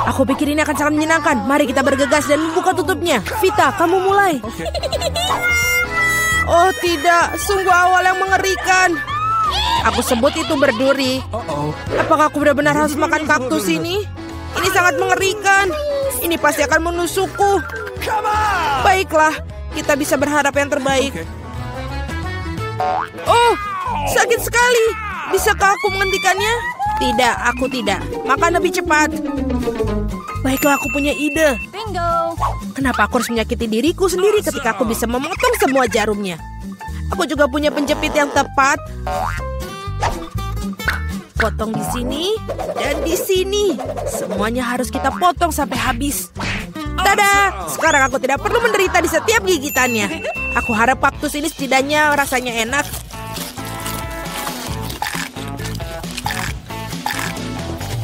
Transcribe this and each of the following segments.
Aku pikir ini akan sangat menyenangkan. Mari kita bergegas dan membuka tutupnya. Vita, kamu mulai. Oh tidak, sungguh awal yang mengerikan. Aku sebut itu berduri. Apakah aku benar-benar harus makan kaktus ini? Ini sangat mengerikan. Ini pasti akan menusukku. Baiklah, kita bisa berharap yang terbaik. Oh, sakit sekali. Bisakah aku menghentikannya? Tidak, aku tidak. Makan lebih cepat. Baiklah, aku punya ide. Bingo. Kenapa aku harus menyakiti diriku sendiri ketika aku bisa memotong semua jarumnya? Aku juga punya penjepit yang tepat. Potong di sini dan di sini. Semuanya harus kita potong sampai habis. Tada! Sekarang aku tidak perlu menderita di setiap gigitannya. Aku harap kaktus ini setidaknya rasanya enak.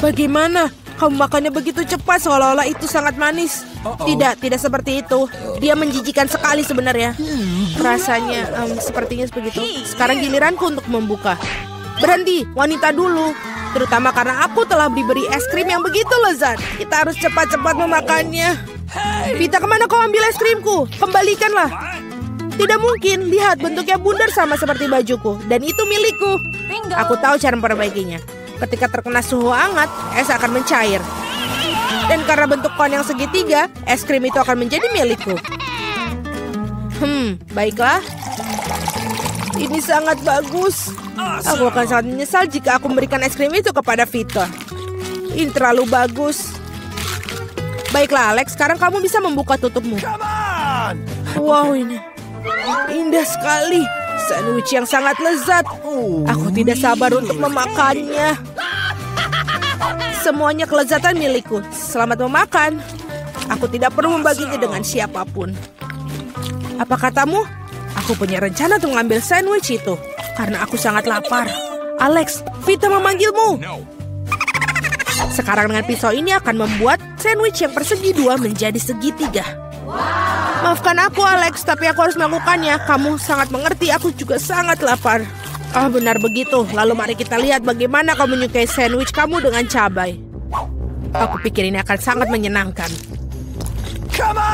Bagaimana? Kamu makannya begitu cepat seolah-olah itu sangat manis. Tidak seperti itu. Dia menjijikan sekali sebenarnya. Rasanya sepertinya begitu. Sekarang giliranku untuk membuka. Berhenti, wanita dulu. Terutama karena aku telah diberi es krim yang begitu lezat. Kita harus cepat-cepat memakannya. Vita, kemana kau ambil es krimku? Kembalikanlah. Tidak mungkin, lihat bentuknya bundar sama seperti bajuku. Dan itu milikku. Aku tahu cara memperbaikinya. Ketika terkena suhu hangat, es akan mencair. Dan karena bentuk kon yang segitiga, es krim itu akan menjadi milikku. Baiklah. Ini sangat bagus. Aku akan sangat menyesal jika aku memberikan es krim itu kepada Vita. Ini terlalu bagus. Baiklah, Alex. Sekarang kamu bisa membuka tutupmu. Wow, ini indah sekali. Sandwich yang sangat lezat. Aku tidak sabar untuk memakannya. Semuanya kelezatan milikku. Selamat memakan. Aku tidak perlu membaginya dengan siapapun. Apa katamu? Aku punya rencana untuk mengambil sandwich itu. Karena aku sangat lapar. Alex, Vita memanggilmu. Sekarang dengan pisau ini akan membuat sandwich yang persegi dua menjadi segitiga. Maafkan aku, Alex, tapi aku harus melakukannya. Kamu sangat mengerti, aku juga sangat lapar. Benar begitu. Lalu mari kita lihat bagaimana kau menyukai sandwich kamu dengan cabai. Aku pikir ini akan sangat menyenangkan.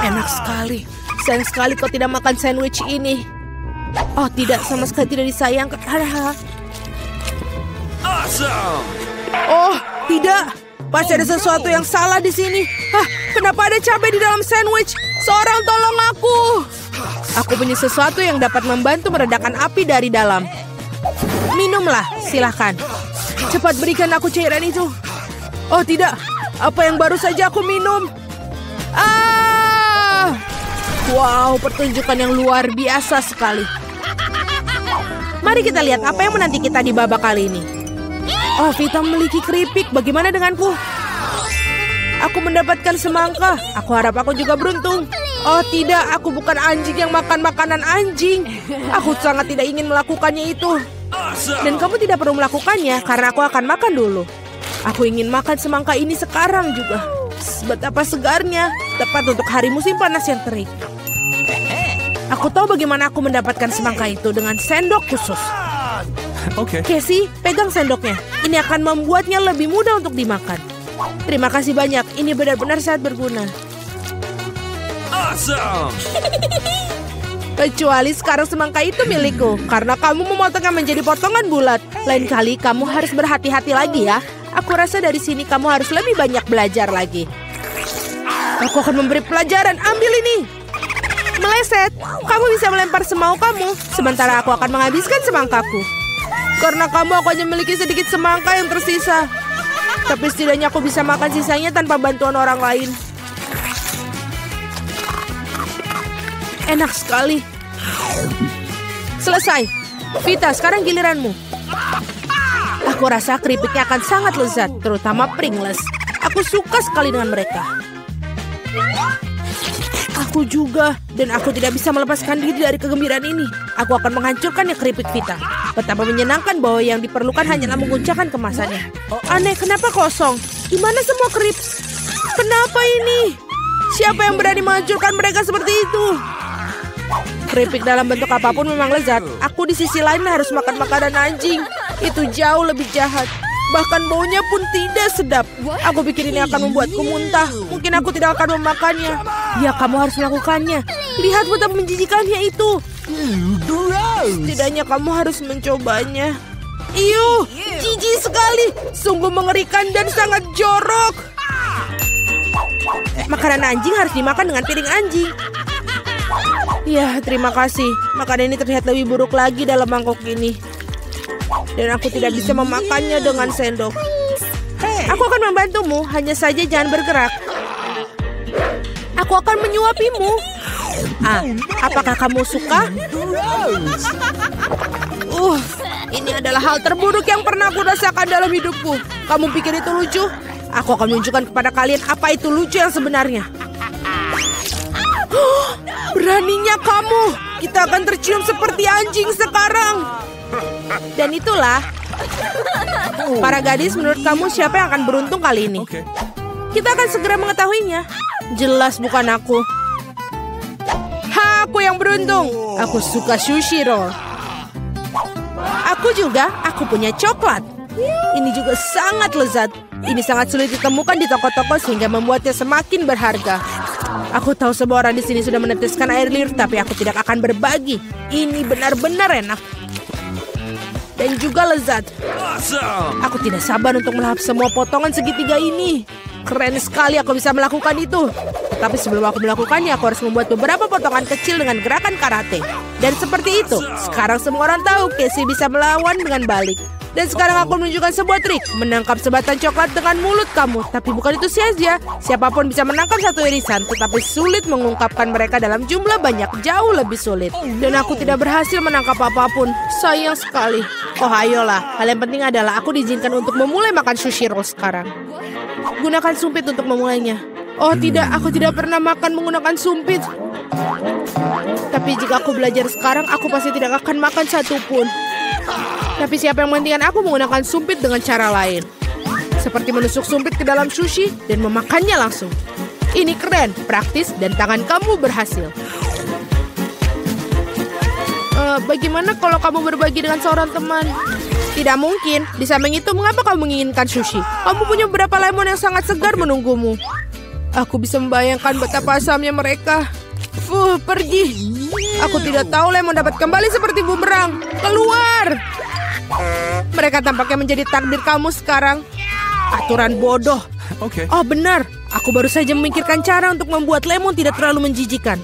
Enak sekali. Sayang sekali kau tidak makan sandwich ini. Oh tidak, sama sekali tidak disayangkan. Oh tidak, pasti ada sesuatu yang salah di sini. Kenapa ada cabai di dalam sandwich? Seorang tolong aku. Aku punya sesuatu yang dapat membantu meredakan api dari dalam. Minumlah, silahkan. Cepat berikan aku cairan itu. Oh tidak, apa yang baru saja aku minum? Wow, pertunjukan yang luar biasa sekali. Mari kita lihat apa yang menanti kita di babak kali ini. Oh, Vita memiliki keripik. Bagaimana denganku? Aku mendapatkan semangka. Aku harap aku juga beruntung. Oh tidak, aku bukan anjing yang makan makanan anjing. Aku sangat tidak ingin melakukannya itu. Dan kamu tidak perlu melakukannya karena aku akan makan dulu. Aku ingin makan semangka ini sekarang juga. Betapa segarnya. Tepat untuk hari musim panas yang terik. Aku tahu bagaimana aku mendapatkan semangka itu dengan sendok khusus. Casey, pegang sendoknya. Ini akan membuatnya lebih mudah untuk dimakan. Terima kasih banyak. Ini benar-benar sangat berguna. Kecuali sekarang semangka itu milikku. Karena kamu memotongnya menjadi potongan bulat. Lain kali kamu harus berhati-hati lagi ya. Aku rasa dari sini kamu harus lebih banyak belajar lagi. Aku akan memberi pelajaran. Ambil ini. Meleset. Kamu bisa melempar semau kamu. Sementara aku akan menghabiskan semangkaku. Karena kamu aku hanya memiliki sedikit semangka yang tersisa. Tapi setidaknya aku bisa makan sisanya tanpa bantuan orang lain. Enak sekali. Selesai. Vita, sekarang giliranmu. Aku rasa keripiknya akan sangat lezat, terutama Pringles. Aku suka sekali dengan mereka. Aku juga, dan aku tidak bisa melepaskan diri dari kegembiraan ini. Aku akan menghancurkannya keripik Vita. Betapa menyenangkan bahwa yang diperlukan hanyalah menguncangkan kemasannya. Aneh, kenapa kosong? Di mana semua krips? Kenapa ini? Siapa yang berani menghancurkan mereka seperti itu? Keripik dalam bentuk apapun memang lezat. Aku di sisi lain harus makan makanan anjing. Itu jauh lebih jahat. Bahkan baunya pun tidak sedap. Aku pikir ini akan membuatku muntah. Mungkin aku tidak akan memakannya. Ya, kamu harus melakukannya. Lihat betapa menjijikannya itu. Setidaknya kamu harus mencobanya. Iuh, jijik sekali. Sungguh mengerikan dan sangat jorok. Makanan anjing harus dimakan dengan piring anjing. Ya, terima kasih. Makanan ini terlihat lebih buruk lagi dalam mangkok ini. Dan aku tidak bisa memakannya dengan sendok. Aku akan membantumu, hanya saja jangan bergerak. Aku akan menyuapimu. Apakah kamu suka? Ini adalah hal terburuk yang pernah aku rasakan dalam hidupku. Kamu pikir itu lucu? Aku akan menunjukkan kepada kalian apa itu lucu yang sebenarnya. Beraninya kamu. Kita akan tercium seperti anjing sekarang. Dan itulah. Para gadis, menurut kamu siapa yang akan beruntung kali ini? Kita akan segera mengetahuinya. Jelas bukan aku. Aku yang beruntung. Aku suka sushi roll. Aku juga. Aku punya coklat. Ini juga sangat lezat. Ini sangat sulit ditemukan di toko-toko sehingga membuatnya semakin berharga. Aku tahu semua orang di sini sudah meneteskan air liur, tapi aku tidak akan berbagi. Ini benar-benar enak. Dan juga lezat. Aku tidak sabar untuk melahap semua potongan segitiga ini. Keren sekali aku bisa melakukan itu. Tapi sebelum aku melakukannya, aku harus membuat beberapa potongan kecil dengan gerakan karate. Dan seperti itu, sekarang semua orang tahu Casey bisa melawan dengan balik. Dan sekarang aku menunjukkan sebuah trik. Menangkap sebatang coklat dengan mulut kamu. Tapi bukan itu saja. Siapapun bisa menangkap satu irisan. Tetapi sulit mengungkapkan mereka dalam jumlah banyak. Jauh lebih sulit. Dan aku tidak berhasil menangkap apapun. Sayang sekali. Oh ayolah. Hal yang penting adalah aku diizinkan untuk memulai makan sushi roll sekarang. Gunakan sumpit untuk memulainya. Oh tidak, aku tidak pernah makan menggunakan sumpit. Tapi jika aku belajar sekarang, aku pasti tidak akan makan satupun. Tapi siapa yang menghentikan aku menggunakan sumpit dengan cara lain. Seperti menusuk sumpit ke dalam sushi dan memakannya langsung. Ini keren, praktis, dan tangan kamu berhasil. Bagaimana kalau kamu berbagi dengan seorang teman? Tidak mungkin. Di samping itu, mengapa kamu menginginkan sushi? Kamu punya beberapa lemon yang sangat segar menunggumu. Aku bisa membayangkan betapa asamnya mereka. Pergi. Aku tidak tahu lemon dapat kembali seperti bumerang. Keluar. Mereka tampaknya menjadi takdir kamu sekarang. Aturan bodoh. Oh benar. Aku baru saja memikirkan cara untuk membuat lemon tidak terlalu menjijikan.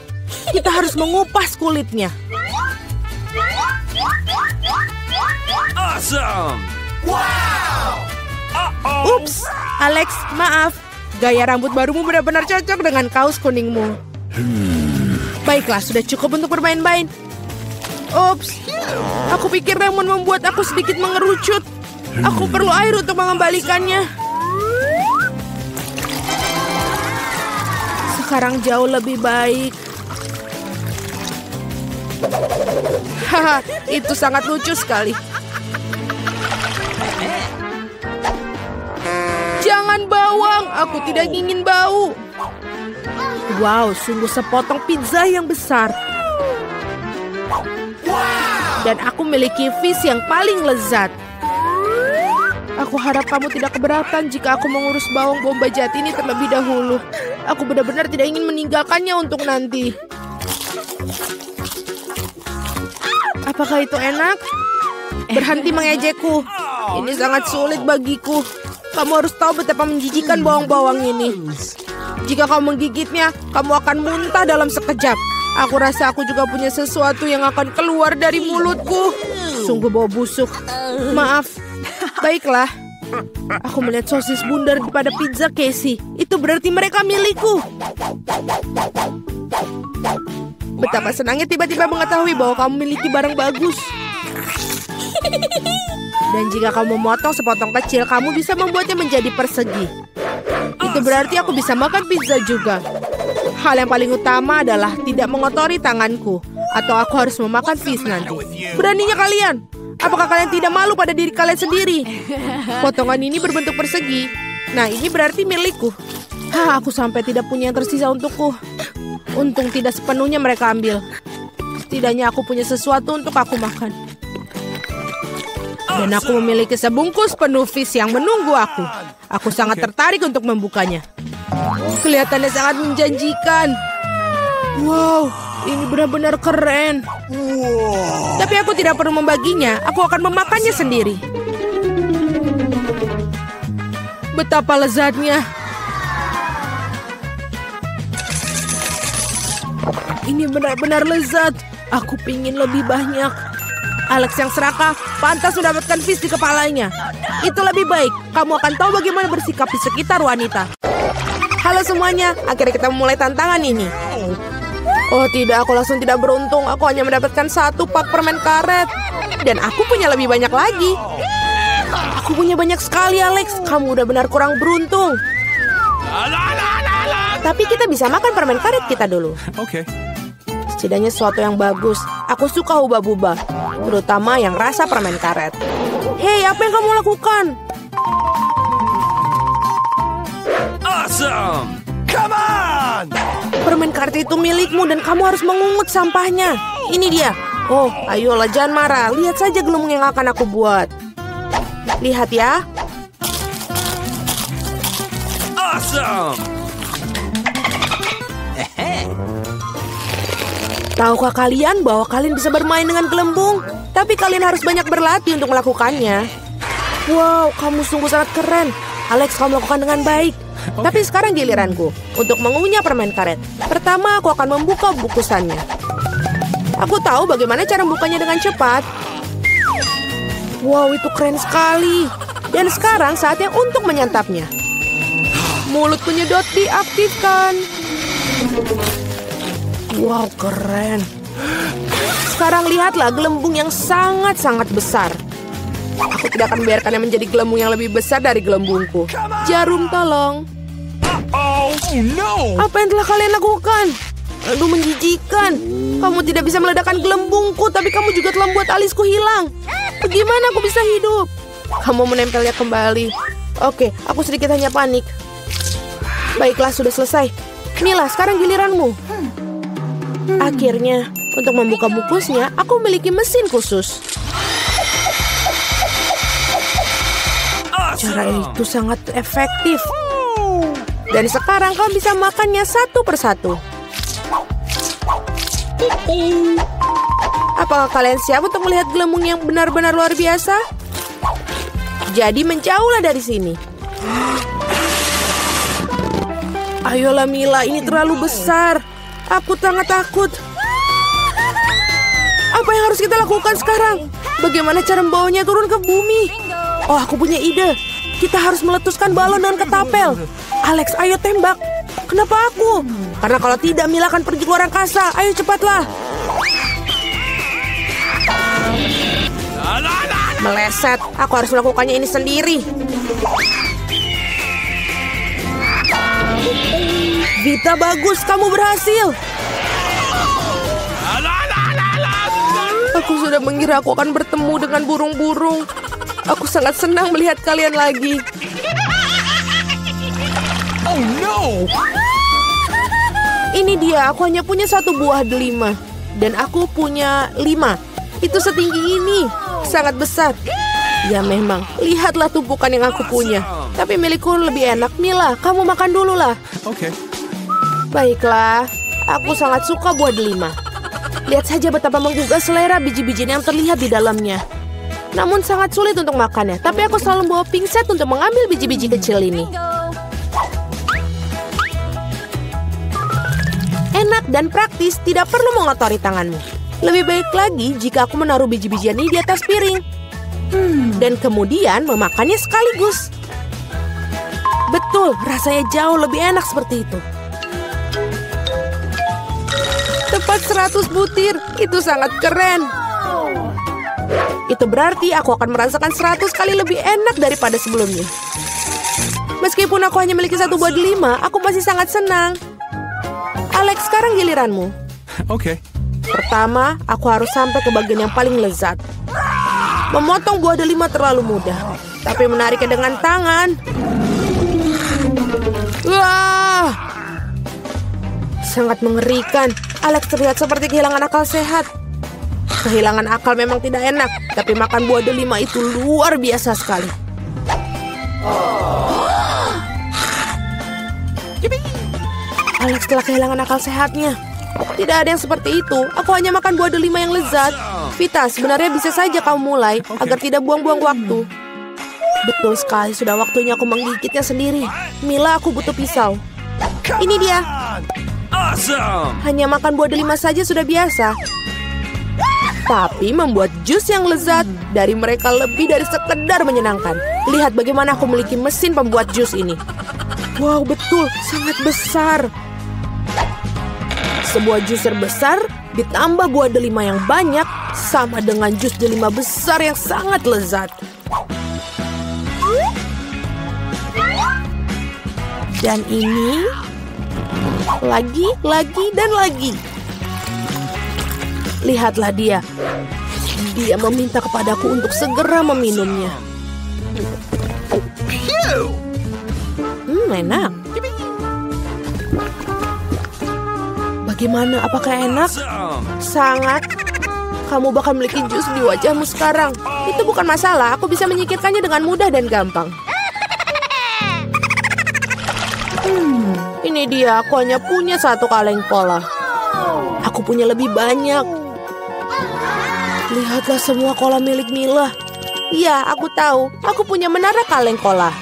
Kita harus mengupas kulitnya. Awesome! Wow! Ups, Alex, maaf. Gaya rambut barumu benar-benar cocok dengan kaos kuningmu. Baiklah, sudah cukup untuk bermain-main. Ups, aku pikir lemon membuat aku sedikit mengerucut. Aku perlu air untuk mengembalikannya. Sekarang jauh lebih baik. Haha, itu sangat lucu sekali. Jangan bawang, aku tidak ingin bau. Wow, sungguh sepotong pizza yang besar. Dan aku memiliki fish yang paling lezat. Aku harap kamu tidak keberatan jika aku mengurus bawang bombay jahat ini terlebih dahulu. Aku benar-benar tidak ingin meninggalkannya untuk nanti. Apakah itu enak? Berhenti mengejekku. Ini sangat sulit bagiku. Kamu harus tahu betapa menjijikan bawang-bawang ini. Jika kamu menggigitnya, kamu akan muntah dalam sekejap. Aku rasa aku juga punya sesuatu yang akan keluar dari mulutku. Sungguh bau busuk. Maaf. Baiklah. Aku melihat sosis bundar pada pizza Casey. Itu berarti mereka milikku. Betapa senangnya tiba-tiba mengetahui bahwa kamu memiliki barang bagus. Dan jika kamu memotong sepotong kecil, kamu bisa membuatnya menjadi persegi. Itu berarti aku bisa makan pizza juga. Hal yang paling utama adalah tidak mengotori tanganku. Atau aku harus memakan fish nanti. Beraninya kalian. Apakah kalian tidak malu pada diri kalian sendiri? Potongan ini berbentuk persegi. Nah, ini berarti milikku. Aku sampai tidak punya yang tersisa untukku. Untung tidak sepenuhnya mereka ambil. Setidaknya aku punya sesuatu untuk aku makan. Dan aku memiliki sebungkus penuh fish yang menunggu aku. Aku sangat tertarik untuk membukanya. Kelihatannya sangat menjanjikan. Wow, ini benar-benar keren. Tapi aku tidak perlu membaginya. Aku akan memakannya sendiri. Betapa lezatnya. Ini benar-benar lezat. Aku pingin lebih banyak. Alex yang serakah pantas mendapatkan fish di kepalanya. Itu lebih baik. Kamu akan tahu bagaimana bersikap di sekitar wanita. Halo semuanya. Akhirnya kita memulai tantangan ini. Oh tidak, aku langsung tidak beruntung. Aku hanya mendapatkan 1 pak permen karet. Dan aku punya lebih banyak lagi. Aku punya banyak sekali, Alex. Kamu udah benar kurang beruntung. Tapi kita bisa makan permen karet kita dulu. Oke. Setidaknya sesuatu yang bagus. Aku suka hubah-bubah, terutama yang rasa permen karet. Hei, apa yang kamu lakukan? Awesome! Come on! Permen karet itu milikmu dan kamu harus mengungut sampahnya. Ini dia. Oh, ayolah jangan marah. Lihat saja gelembung yang akan aku buat. Lihat ya. Awesome! Tahukah kalian bahwa kalian bisa bermain dengan gelembung? Tapi kalian harus banyak berlatih untuk melakukannya. Wow, kamu sungguh sangat keren. Alex, kamu melakukan dengan baik. Tapi sekarang giliranku untuk mengunyah permen karet. Pertama, aku akan membuka bungkusannya. Aku tahu bagaimana cara membukanya dengan cepat. Wow, itu keren sekali. Dan sekarang saatnya untuk menyantapnya. Mulut penyedot diaktifkan. Wow, keren. Sekarang lihatlah gelembung yang sangat-sangat besar. Aku tidak akan membiarkannya menjadi gelembung yang lebih besar dari gelembungku. Jarum, tolong. Oh no! Apa yang telah kalian lakukan? Aduh, menjijikan. Kamu tidak bisa meledakkan gelembungku, tapi kamu juga telah membuat alisku hilang. Bagaimana aku bisa hidup? Kamu menempelnya kembali. Oke, aku sedikit hanya panik. Baiklah, sudah selesai. Inilah, sekarang giliranmu. Akhirnya, untuk membuka bungkusnya, aku memiliki mesin khusus. Cara itu sangat efektif. Dan sekarang kau bisa makannya satu persatu. Apakah kalian siap untuk melihat gelembung yang benar-benar luar biasa? Jadi menjauhlah dari sini. Ayolah Mila, ini terlalu besar. Aku sangat takut. Apa yang harus kita lakukan sekarang? Bagaimana cara membawanya turun ke bumi? Oh, aku punya ide. Kita harus meletuskan balon dengan ketapel. Alex, ayo tembak. Kenapa aku? Karena kalau tidak, Mila akan pergi ke luar angkasa. Ayo cepatlah. Meleset. Aku harus melakukannya ini sendiri. Vita, bagus. Kamu berhasil. Aku sudah mengira aku akan bertemu dengan burung-burung. Aku sangat senang melihat kalian lagi. Oh no! Ini dia, aku hanya punya 1 buah delima. Dan aku punya 5. Itu setinggi ini. Sangat besar. Ya memang, lihatlah tumpukan yang aku punya. Tapi milikku lebih enak. Mila, kamu makan dulu lah. Oke. Baiklah, aku sangat suka buah delima. Lihat saja betapa menggugah selera biji-bijian yang terlihat di dalamnya. Namun sangat sulit untuk makannya. Tapi aku selalu bawa pingset untuk mengambil biji-biji kecil ini. Enak dan praktis, tidak perlu mengotori tanganmu. Lebih baik lagi jika aku menaruh biji-bijian ini di atas piring. Dan kemudian memakannya sekaligus. Betul, rasanya jauh lebih enak seperti itu. Tepat 100 butir, itu sangat keren. Itu berarti aku akan merasakan 100 kali lebih enak daripada sebelumnya. Meskipun aku hanya memiliki 1 buah delima, aku masih sangat senang. Alex, sekarang giliranmu. Oke. Pertama, aku harus sampai ke bagian yang paling lezat. Memotong buah delima terlalu mudah, tapi menariknya dengan tangan. Wah! Sangat mengerikan. Alex terlihat seperti kehilangan akal sehat. Kehilangan akal memang tidak enak, tapi makan buah delima itu luar biasa sekali. Alex telah kehilangan akal sehatnya. Tidak ada yang seperti itu. Aku hanya makan buah delima yang lezat. Vita, sebenarnya bisa saja kamu mulai agar tidak buang-buang waktu. Betul sekali, sudah waktunya aku menggigitnya sendiri. Mila, aku butuh pisau. Ini dia. Awesome! Hanya makan buah delima saja sudah biasa. Tapi membuat jus yang lezat dari mereka lebih dari sekedar menyenangkan. Lihat bagaimana aku memiliki mesin pembuat jus ini. Wow, betul, sangat besar. Sebuah jus besar ditambah buah delima yang banyak sama dengan jus delima besar yang sangat lezat. Dan ini lagi dan lagi. Lihatlah dia. Dia meminta kepadaku untuk segera meminumnya. Enak. Bagaimana? Apakah enak? Sangat. Kamu bakal memiliki jus di wajahmu sekarang. Itu bukan masalah. Aku bisa menyingkirkannya dengan mudah dan gampang. Ini dia. Aku hanya punya satu kaleng cola. Aku punya lebih banyak. Lihatlah semua cola milik Mila. Iya, aku tahu. Aku punya menara kaleng cola.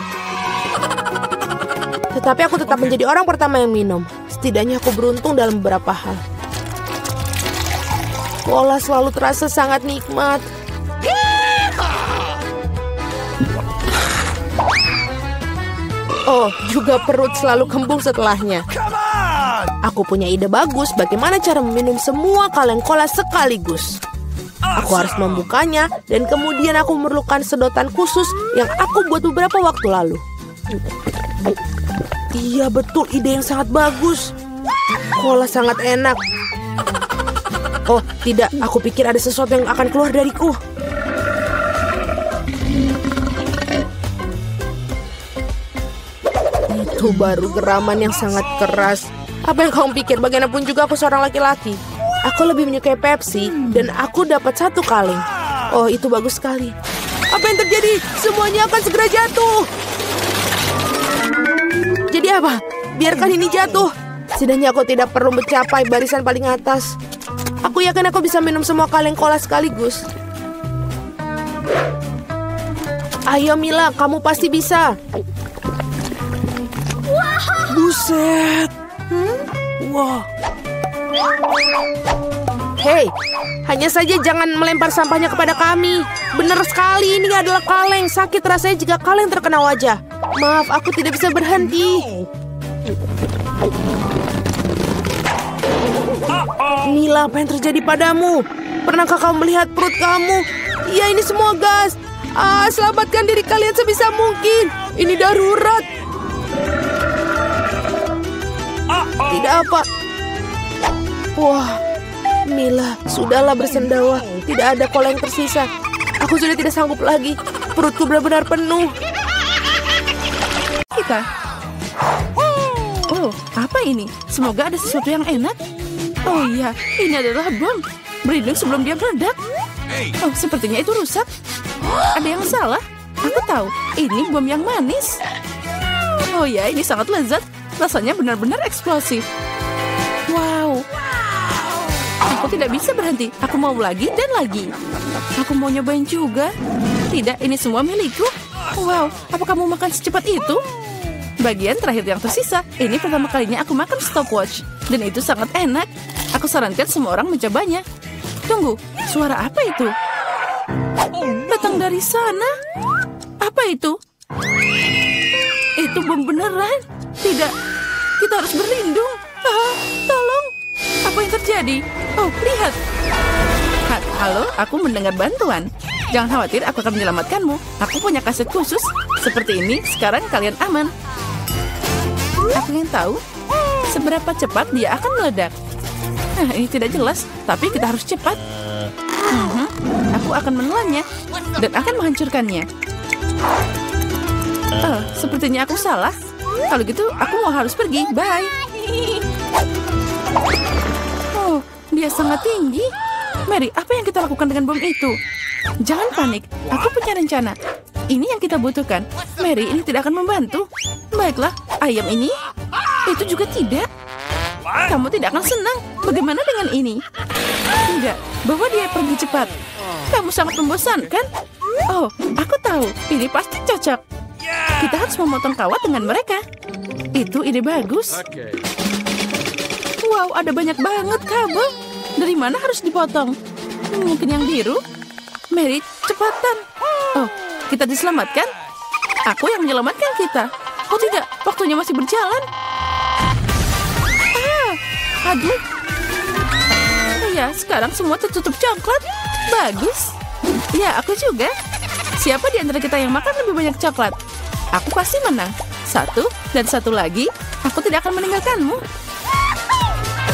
Tetapi aku tetap menjadi orang pertama yang minum. Setidaknya aku beruntung dalam beberapa hal. Cola selalu terasa sangat nikmat. Oh, juga perut selalu kembung setelahnya. Aku punya ide bagus bagaimana cara meminum semua kaleng cola sekaligus. Aku harus membukanya dan kemudian aku memerlukan sedotan khusus yang aku buat beberapa waktu lalu. Iya, betul, ide yang sangat bagus. Cola sangat enak. Oh, tidak, aku pikir ada sesuatu yang akan keluar dariku. Itu baru geraman yang sangat keras. Apa yang kamu pikir? Bagaimanapun juga aku seorang laki-laki. Aku lebih menyukai Pepsi dan aku dapat satu kaleng. Oh, itu bagus sekali. Apa yang terjadi? Semuanya akan segera jatuh. Jadi apa? Biarkan ini jatuh. Setidaknya aku tidak perlu mencapai barisan paling atas. Aku yakin aku bisa minum semua kaleng cola sekaligus. Ayo Mila, kamu pasti bisa. Buset. Wah. Hei, hanya saja jangan melempar sampahnya kepada kami. Benar sekali, ini adalah kaleng. Sakit rasanya jika kaleng terkena wajah. Maaf, aku tidak bisa berhenti. Mila, apa yang terjadi padamu? Pernahkah kamu melihat perut kamu? Iya, ini semua gas. Selamatkan diri kalian sebisa mungkin. Ini darurat. Tidak apa. Wah, Mila, sudahlah bersendawa. Tidak ada cola yang tersisa. Aku sudah tidak sanggup lagi. Perutku benar-benar penuh. Kita. Oh, apa ini? Semoga ada sesuatu yang enak. Oh iya, ini adalah bom. Berlindung sebelum dia meledak. Oh, sepertinya itu rusak. Ada yang salah? Aku tahu, ini bom yang manis. Oh ya, ini sangat lezat. Rasanya benar-benar eksplosif. Wow. Aku tidak bisa berhenti. Aku mau lagi dan lagi. Aku mau nyobain juga. Tidak, ini semua milikku. Wow, apa kamu makan secepat itu? Bagian terakhir yang tersisa. Ini pertama kalinya aku makan stopwatch. Dan itu sangat enak. Aku sarankan semua orang mencobanya. Tunggu, suara apa itu? Datang dari sana. Apa itu? Itu bom beneran. Tidak, kita harus berlindung. Tolong. Apa yang terjadi? Oh, lihat. Halo, aku mendengar bantuan. Jangan khawatir, aku akan menyelamatkanmu. Aku punya kaset khusus. Seperti ini, sekarang kalian aman. Aku ingin tahu seberapa cepat dia akan meledak. Ini tidak jelas, tapi kita harus cepat. Aku akan menelannya dan akan menghancurkannya. Sepertinya aku salah. Kalau gitu, aku mau harus pergi. Bye. Oh, dia sangat tinggi. Mary, apa yang kita lakukan dengan bom itu? Jangan panik, aku punya rencana. Ini yang kita butuhkan. Mary, ini tidak akan membantu. Baiklah, ayam ini? Itu juga tidak. Kamu tidak akan senang. Bagaimana dengan ini? Tidak, bawa dia pergi cepat. Kamu sangat membosankan. Oh, aku tahu. Ini pasti cocok. Kita harus memotong kawat dengan mereka. Itu ide bagus. Wow, ada banyak banget kabel. Dari mana harus dipotong? Mungkin yang biru? Mary, cepatan. Oh, kita diselamatkan? Aku yang menyelamatkan kita. Oh tidak, waktunya masih berjalan. Aduh. Ya, sekarang semua tertutup coklat. Bagus. Ya, aku juga. Siapa di antara kita yang makan lebih banyak coklat? Aku pasti menang. 1 dan 1 lagi. Aku tidak akan meninggalkanmu.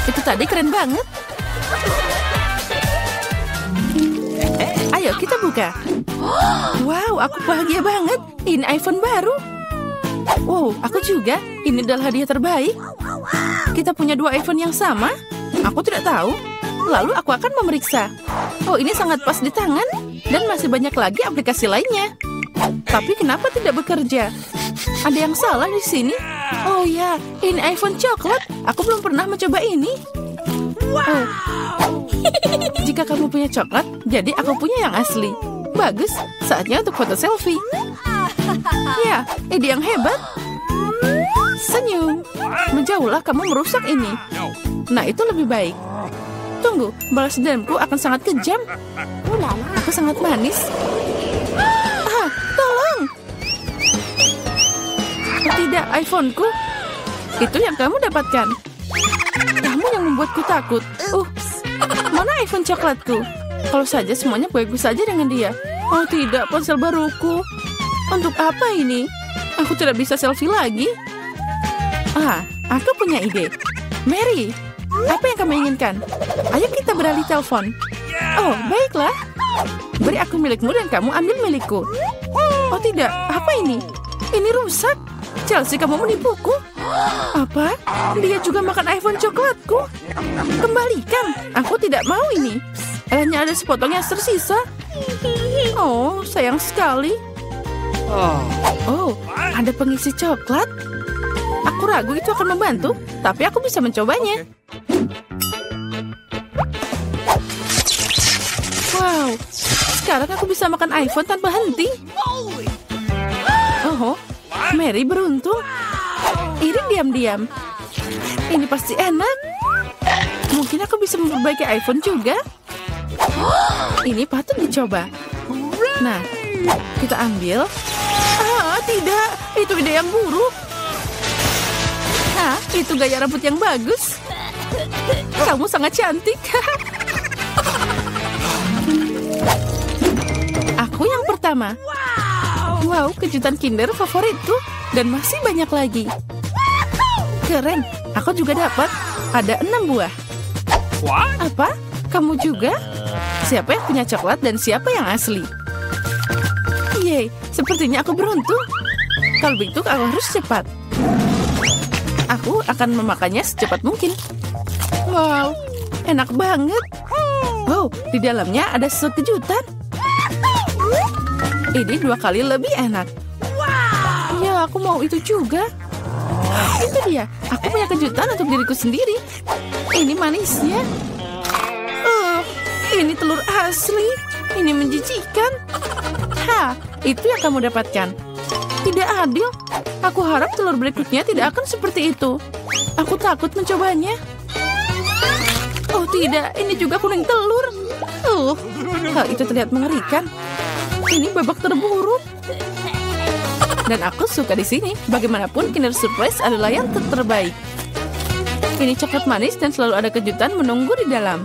Itu tadi keren banget. Ayo kita buka. Wow, aku bahagia banget. Ini iPhone baru. Wow, aku juga. Ini adalah hadiah terbaik. Kita punya 2 iPhone yang sama. Aku tidak tahu. Lalu aku akan memeriksa. Oh, ini sangat pas di tangan. Dan masih banyak lagi aplikasi lainnya. Tapi kenapa tidak bekerja? Ada yang salah di sini. Oh ya, ini iPhone coklat. Aku belum pernah mencoba ini. Oh. Jika kamu punya coklat, jadi aku punya yang asli. Bagus, saatnya untuk foto selfie. Ya, ide yang hebat. Senyum. Menjauhlah, kamu merusak ini. Nah, itu lebih baik. Tunggu, balas dendamku akan sangat kejam. Aku sangat manis. Tolong. Tidak, iPhone-ku. Itu yang kamu dapatkan. Kamu yang membuatku takut. Mana iPhone coklatku? Kalau saja semuanya baik-baik saja dengan dia. Oh tidak, ponsel baruku. Untuk apa ini? Aku tidak bisa selfie lagi. Aku punya ide. Mary, apa yang kamu inginkan? Ayo kita beralih telepon. Oh, baiklah. Beri aku milikmu dan kamu ambil milikku. Oh tidak, apa ini? Ini rusak. Chelsea, kamu menipuku. Apa? Dia juga makan iPhone coklatku. Kembalikan. Aku tidak mau ini. Hanya ada sepotong yang tersisa. Oh, sayang sekali. Oh, ada pengisi coklat. Aku ragu itu akan membantu, tapi aku bisa mencobanya. Wow, sekarang aku bisa makan iPhone tanpa henti. Oh, Mary beruntung. Ini diam-diam. Ini pasti enak. Mungkin aku bisa memperbaiki iPhone juga. Ini patut dicoba. Nah, kita ambil. Tidak. Itu ide yang buruk. Itu gaya rambut yang bagus. Kamu sangat cantik. Aku yang pertama. Wow, kejutan Kinder favoritku. Dan masih banyak lagi. Keren, aku juga dapat. Ada 6 buah. Apa? Kamu juga? Siapa yang punya coklat dan siapa yang asli? Yeay, sepertinya aku beruntung. Kalau begitu aku harus cepat. Aku akan memakannya secepat mungkin. Wow, enak banget. Wow, di dalamnya ada sesuatu kejutan. Ini 2 kali lebih enak. Ya, aku mau itu juga. Itu dia, aku punya kejutan untuk diriku sendiri. Ini manisnya. Ini telur asli. Ini menjijikan. Itu yang kamu dapatkan. Tidak adil. Aku harap telur berikutnya tidak akan seperti itu. Aku takut mencobanya. Oh tidak, ini juga kuning telur. Hal itu terlihat mengerikan. Ini babak terburuk. Dan aku suka di sini. Bagaimanapun, Kinder Surprise adalah yang terbaik. Ini coklat manis dan selalu ada kejutan menunggu di dalam.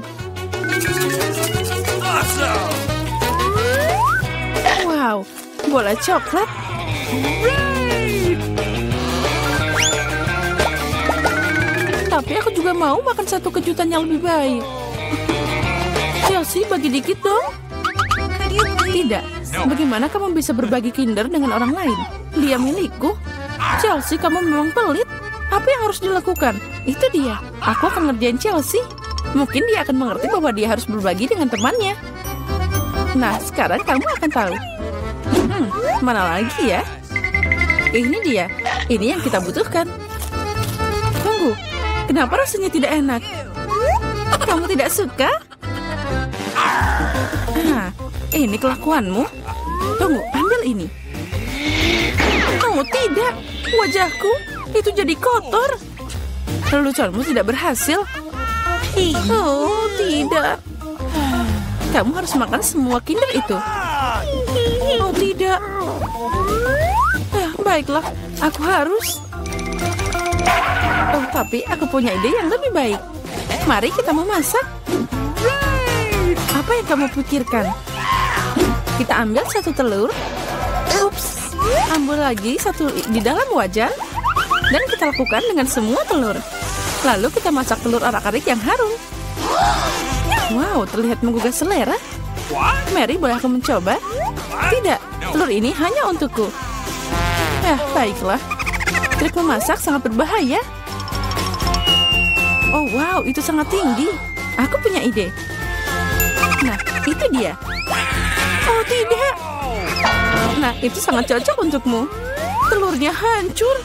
Wow, bola coklat. Tapi aku juga mau makan satu kejutan yang lebih baik. Chelsea, bagi dikit dong. Tidak. Bagaimana kamu bisa berbagi Kinder dengan orang lain? Dia milikku. Chelsea, kamu memang pelit. Apa yang harus dilakukan? Itu dia. Aku akan ngerjain Chelsea. Mungkin dia akan mengerti bahwa dia harus berbagi dengan temannya. Nah, sekarang kamu akan tahu. Mana lagi ya? Ini dia. Ini yang kita butuhkan. Tunggu, kenapa rasanya tidak enak? Kamu tidak suka? Nah, ini kelakuanmu. Tunggu, ambil ini. Oh, tidak. Wajahku itu jadi kotor. Leluconmu tidak berhasil. Oh, tidak. Kamu harus makan semua Kinder itu. Oh, tidak. Baiklah, aku harus. Oh, tapi aku punya ide yang lebih baik. Mari kita memasak. Apa yang kamu pikirkan? Kita ambil satu telur. Ups, ambil lagi satu di dalam wajan. Dan kita lakukan dengan semua telur. Lalu kita masak telur arak-arik yang harum. Wow, terlihat menggugah selera. Mary, boleh aku mencoba? Tidak, telur ini hanya untukku. Baiklah. Trik memasak sangat berbahaya. Oh, wow, itu sangat tinggi. Aku punya ide. Nah, itu dia. Oh, tidak. Nah, itu sangat cocok untukmu. Telurnya hancur.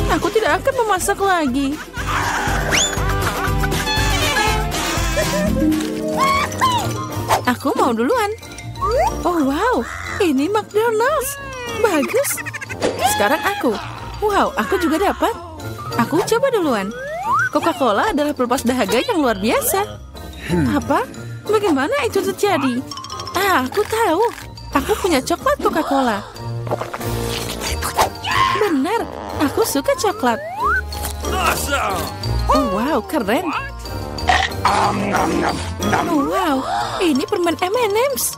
Aku tidak akan memasak lagi. Aku mau duluan. Oh, wow, ini McDonald's. Bagus. Sekarang aku. Wow, aku juga dapat. Aku coba duluan. Coca-Cola adalah pelepas dahaga yang luar biasa. Apa? Bagaimana itu terjadi? Aku tahu. Aku punya coklat Coca-Cola. Benar, aku suka coklat. Oh, wow, keren. Oh, wow, ini permen M&M's.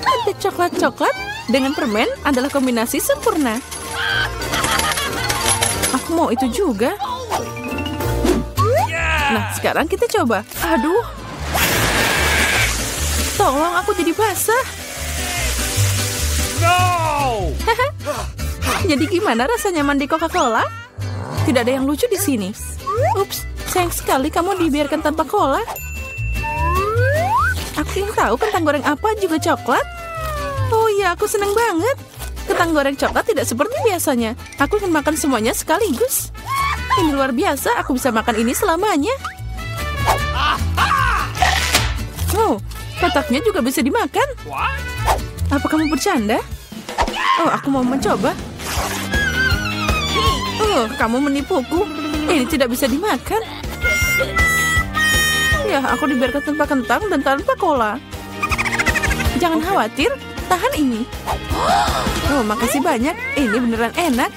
Ada coklat-coklat dengan permen adalah kombinasi sempurna. Aku mau itu juga. Nah, sekarang kita coba. Aduh. Tolong, aku jadi basah. No! Jadi gimana rasanya mandi Coca-Cola? Tidak ada yang lucu di sini. Ups, sayang sekali kamu dibiarkan tanpa cola. Aku ingin tahu kentang goreng apa juga coklat. Oh iya, aku senang banget. Kentang goreng coklat tidak seperti biasanya. Aku ingin makan semuanya sekaligus. Ini luar biasa, aku bisa makan ini selamanya. Oh, kotaknya juga bisa dimakan. Apa kamu bercanda? Oh, aku mau mencoba. Oh, kamu menipuku. Ini tidak bisa dimakan. Ya, aku dibiarkan tanpa kentang dan tanpa cola. Jangan khawatir, tahan ini. Oh, makasih banyak. Ini beneran enak.